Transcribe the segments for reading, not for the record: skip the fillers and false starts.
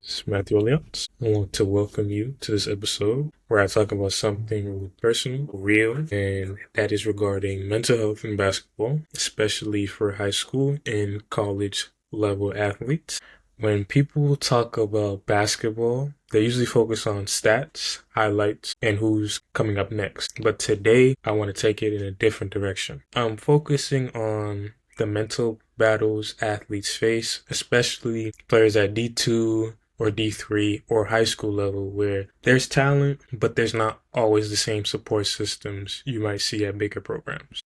This is Matthew Alliance. I want to welcome you to this episode where I talk about something really personal, real, and that is regarding mental health in basketball, especially for high school and college level athletes. When people talk about basketball, they usually focus on stats, highlights, and who's coming up next. But today, I want to take it in a different direction. I'm focusing on the mental battles athletes face, especially players at D2 or D3 or high school level where there's talent, but there's not always the same support systems you might see at bigger programs.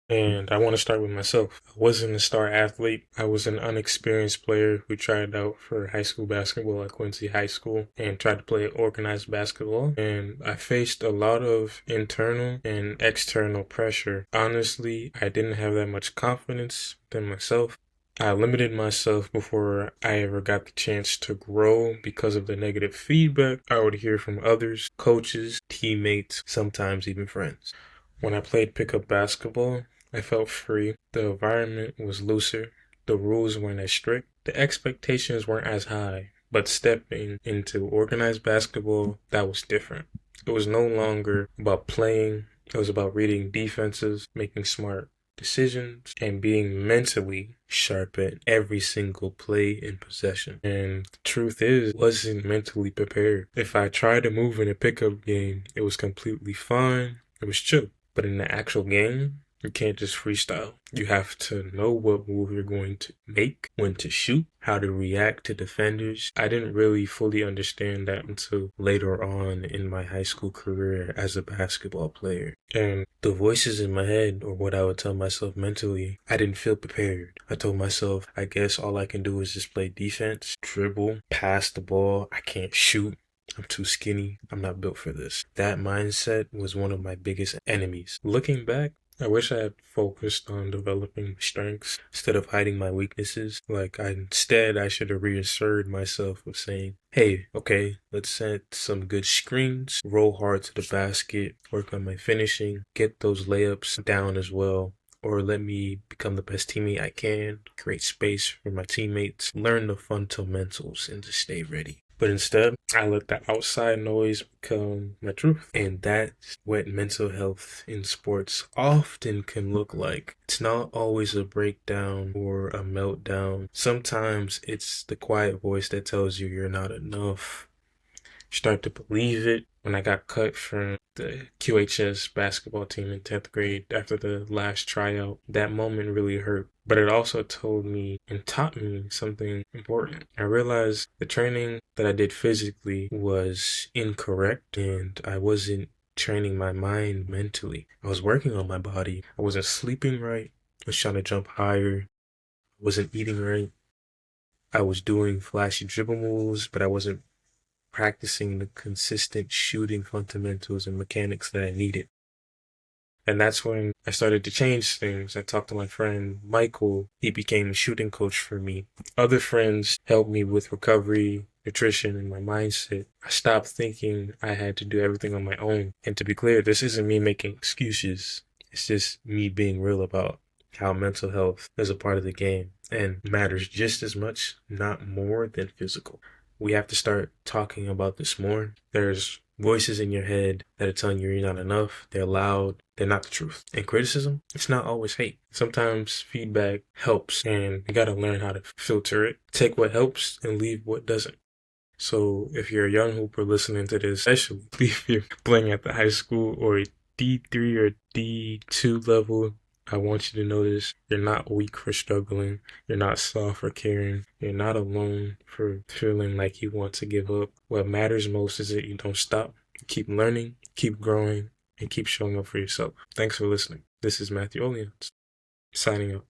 And I want to start with myself. I wasn't a star athlete. I was an unexperienced player who tried out for high school basketball at Quincy High School and tried to play organized basketball. And I faced a lot of internal and external pressure. Honestly, I didn't have that much confidence in myself. I limited myself before I ever got the chance to grow because of the negative feedback I would hear from others, coaches, teammates, sometimes even friends. When I played pickup basketball, I felt free. The environment was looser. The rules weren't as strict. The expectations weren't as high. But stepping into organized basketball, that was different. It was no longer about playing. It was about reading defenses, making smart decisions, and being mentally sharp at every single play and possession. And the truth is, I wasn't mentally prepared. If I tried to move in a pickup game, it was completely fine. It was chill. But in the actual game, you can't just freestyle. You have to know what move you're going to make, when to shoot, how to react to defenders. I didn't really fully understand that until later on in my high school career as a basketball player. And the voices in my head, or what I would tell myself mentally, I didn't feel prepared. I told myself, I guess all I can do is just play defense, dribble, pass the ball. I can't shoot. I'm too skinny. I'm not built for this. That mindset was one of my biggest enemies. Looking back, I wish I had focused on developing strengths instead of hiding my weaknesses. Instead, I should have reassured myself with saying, hey, okay, let's set some good screens, roll hard to the basket, work on my finishing, get those layups down as well. Or let me become the best teammate I can, create space for my teammates, learn the fundamentals, and to stay ready. But instead, I let the outside noise become my truth. And that's what mental health in sports often can look like. It's not always a breakdown or a meltdown. Sometimes it's the quiet voice that tells you you're not enough. Start to believe it. When I got cut from the QHS basketball team in 10th grade after the last tryout, that moment really hurt. But it also told me and taught me something important. I realized the training that I did physically was incorrect and I wasn't training my mind mentally. I was working on my body. I wasn't sleeping right. I was trying to jump higher. I wasn't eating right. I was doing flashy dribble moves, but I wasn't practicing the consistent shooting fundamentals and mechanics that I needed. And that's when I started to change things. I talked to my friend Michael. He became a shooting coach for me. Other friends helped me with recovery, nutrition, and my mindset. I stopped thinking I had to do everything on my own. And to be clear, this isn't me making excuses. It's just me being real about how mental health is a part of the game and matters just as much, not more, than physical. We have to start talking about this more. There's voices in your head that are telling you you're not enough. They're loud. They're not the truth. And criticism, it's not always hate. Sometimes feedback helps, and you got to learn how to filter it. Take what helps and leave what doesn't. So if you're a young hooper listening to this, especially if you're playing at the high school or D3 or D2 level, I want you to know this. You're not weak for struggling. You're not soft for caring. You're not alone for feeling like you want to give up. What matters most is that you don't stop. Keep learning, keep growing, and keep showing up for yourself. Thanks for listening. This is Matthew Olians, signing out.